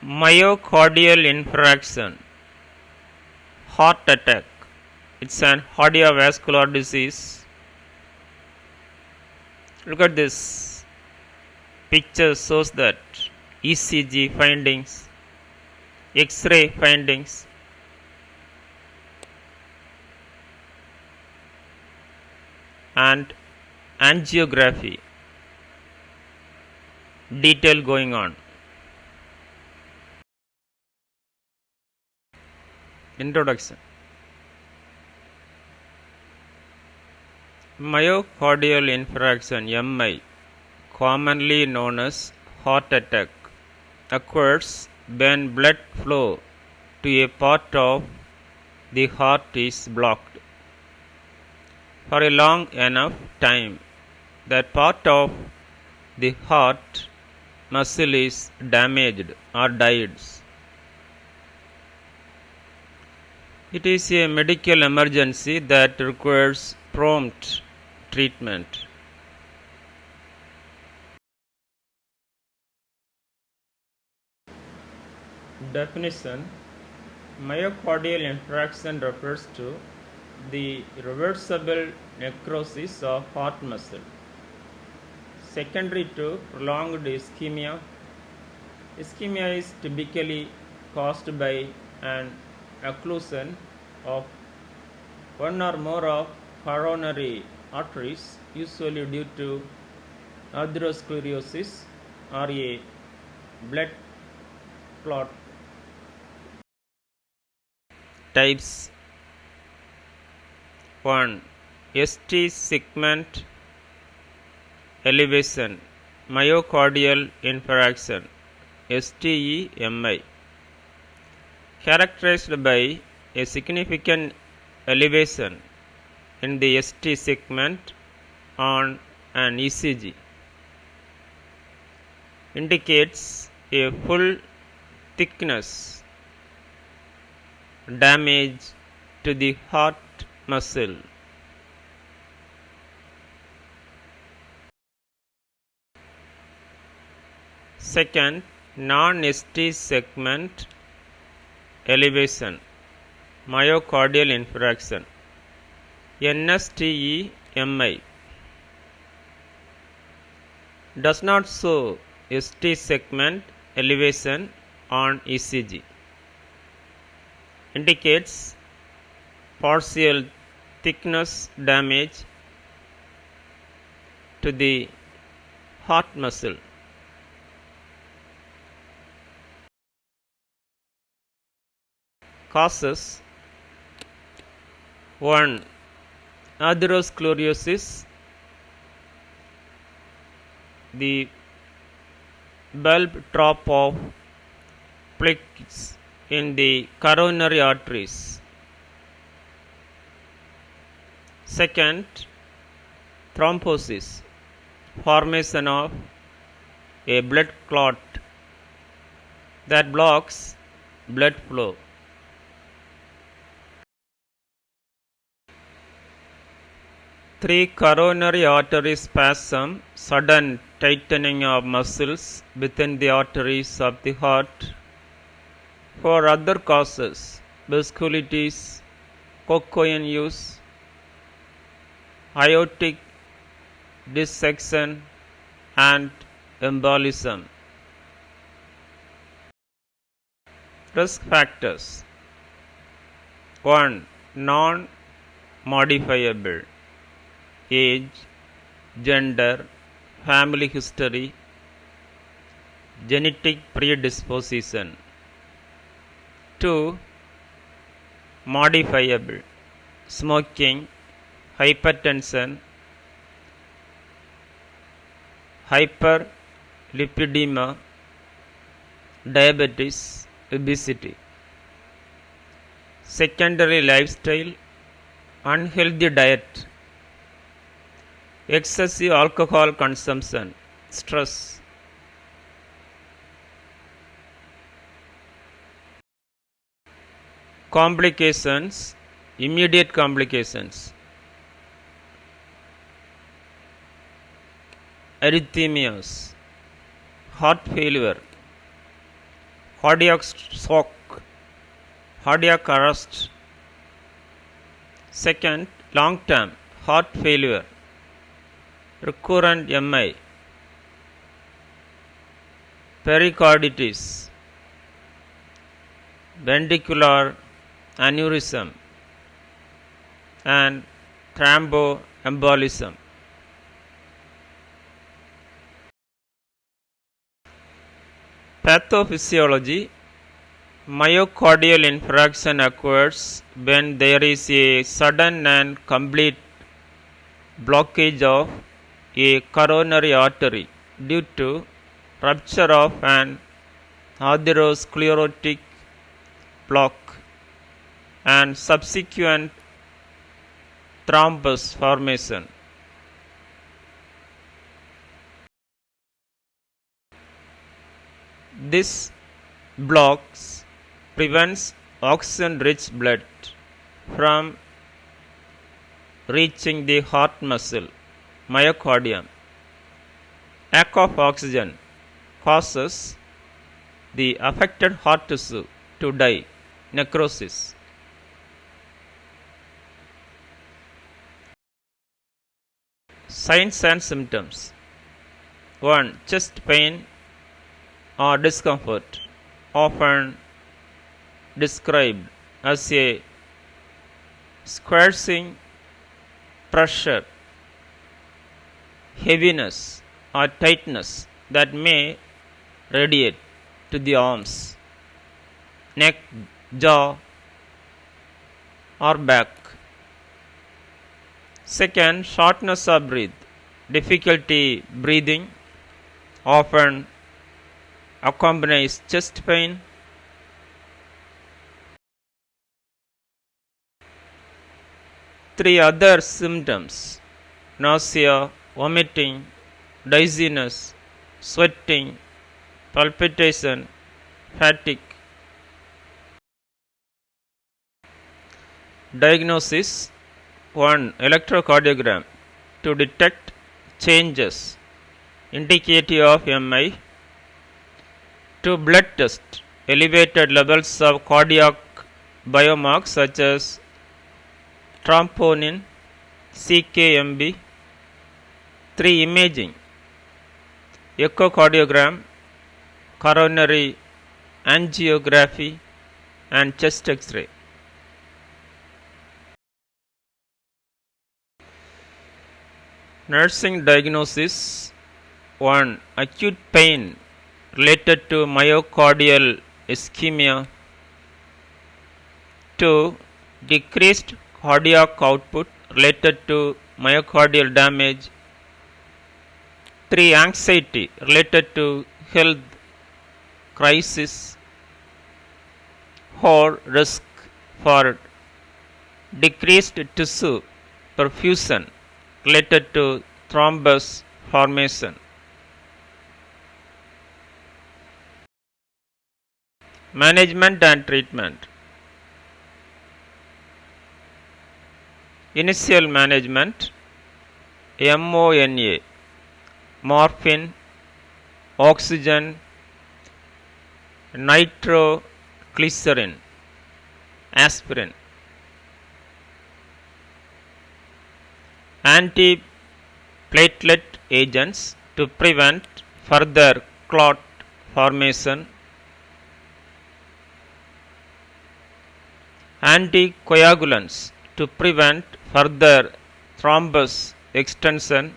Myocardial infarction, heart attack. It's an cardiovascular disease. Look at this picture shows that ECG findings, X-ray findings, and angiography detail going on. Introduction. Myocardial infarction (MI), commonly known as heart attack, occurs when blood flow to a part of the heart is blocked for a long enough time. That part of the heart muscle is damaged or dies. It is a medical emergency that requires prompt treatment. Definition: myocardial infarction refers to the reversible necrosis of heart muscle secondary to prolonged ischemia. Ischemia is typically caused by an occlusion of one or more of coronary arteries, usually due to atherosclerosis or a blood clot. Types: 1. ST segment elevation, myocardial infarction, STEMI, characterized by a significant elevation in the ST segment on an ECG, indicates a full thickness damage to the heart muscle. Second, non-ST segment elevation, myocardial infarction, NSTEMI, does not show ST segment elevation on ECG, indicates partial thickness damage to the heart muscle. Causes: 1. Atherosclerosis, the bulb drop of plaques in the coronary arteries. Second, thrombosis, formation of a blood clot that blocks blood flow. 3. Coronary artery spasm, sudden tightening of muscles within the arteries of the heart. 4. Other causes: vasculitis, cocaine use, aortic dissection, and embolism. Risk factors: 1. Non-modifiable: age, gender, family history, genetic predisposition. 2. Modifiable: smoking, hypertension, hyperlipidemia, diabetes, obesity. Secondary lifestyle: unhealthy diet, excessive alcohol consumption, stress. Complications, immediate complications: arrhythmias, heart failure, cardiac shock, cardiac arrest. Second, long-term heart failure, recurrent MI, pericarditis, ventricular aneurysm, and thromboembolism. Pathophysiology. Myocardial infarction occurs when there is a sudden and complete blockage of a coronary artery due to rupture of an atherosclerotic plaque and subsequent thrombus formation. This blocks prevents oxygen-rich blood from reaching the heart muscle, myocardium. Lack of oxygen causes the affected heart tissue to die, necrosis. Signs and symptoms. 1. Chest pain or discomfort, often described as a squelching pressure, heaviness or tightness that may radiate to the arms, neck, jaw, or back. Second, shortness of breath, difficulty breathing, often accompanies chest pain. Three other symptoms: nausea, vomiting, dizziness, sweating, palpitation, fatigue. Diagnosis: 1. Electrocardiogram to detect changes indicative of MI. 2. Blood test, elevated levels of cardiac biomarkers such as troponin, CKMB. 3. Imaging, echocardiogram, coronary angiography, and chest X-ray. Nursing diagnosis: 1. Acute pain related to myocardial ischemia. 2. Decreased cardiac output related to myocardial damage. 3. Anxiety related to health crisis or risk for decreased tissue perfusion related to thrombus formation. Management and treatment. Initial management: MONA, morphine, oxygen, nitroglycerin, aspirin. Antiplatelet agents to prevent further clot formation. Anticoagulants to prevent further thrombus extension.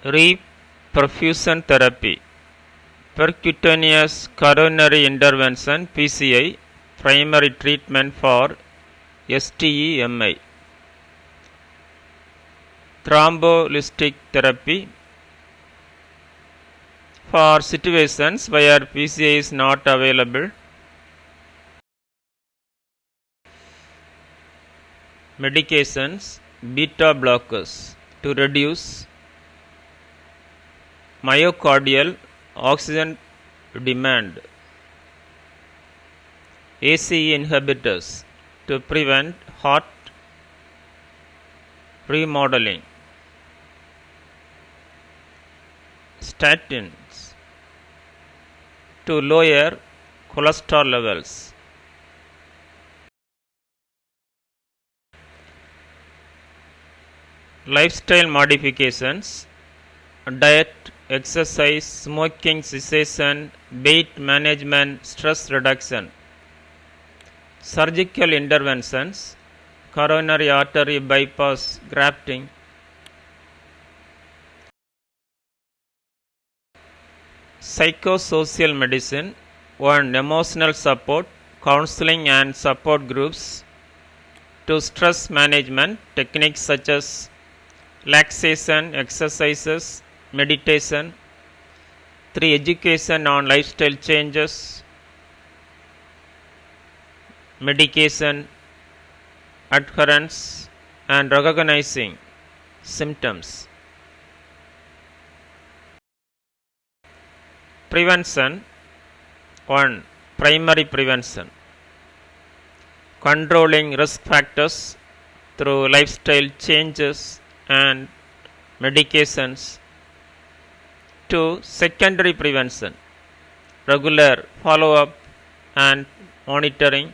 Reperfusion therapy, percutaneous coronary intervention PCI, primary treatment for STEMI. Thrombolytic therapy for situations where PCI is not available. Medications: beta blockers to reduce myocardial oxygen demand. ACE inhibitors to prevent heart remodeling. Statins to lower cholesterol levels. Lifestyle modifications, diet, exercise, smoking cessation, weight management, stress reduction. Surgical interventions, coronary artery bypass grafting. Psychosocial medicine, 1. Emotional support, counseling and support groups. 2. Stress management, techniques such as relaxation, exercises, meditation. 3. Education on lifestyle changes, medication, adherence, and recognizing symptoms. Prevention, 1. Primary prevention, controlling risk factors through lifestyle changes and medications. 2. Secondary prevention, regular follow-up and monitoring,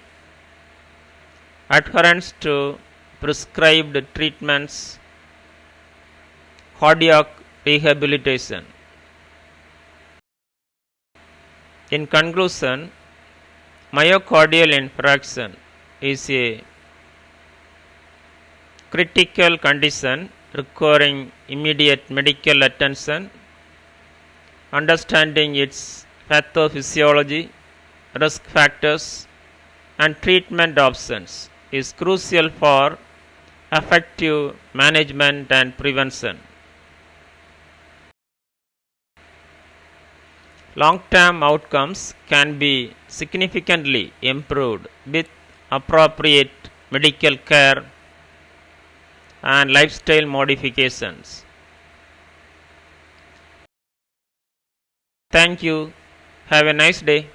adherence to prescribed treatments, cardiac rehabilitation. In conclusion, myocardial infarction is a critical condition requiring immediate medical attention. Understanding its pathophysiology, risk factors, and treatment options is crucial for effective management and prevention. Long-term outcomes can be significantly improved with appropriate medical care and lifestyle modifications. Thank you. Have a nice day.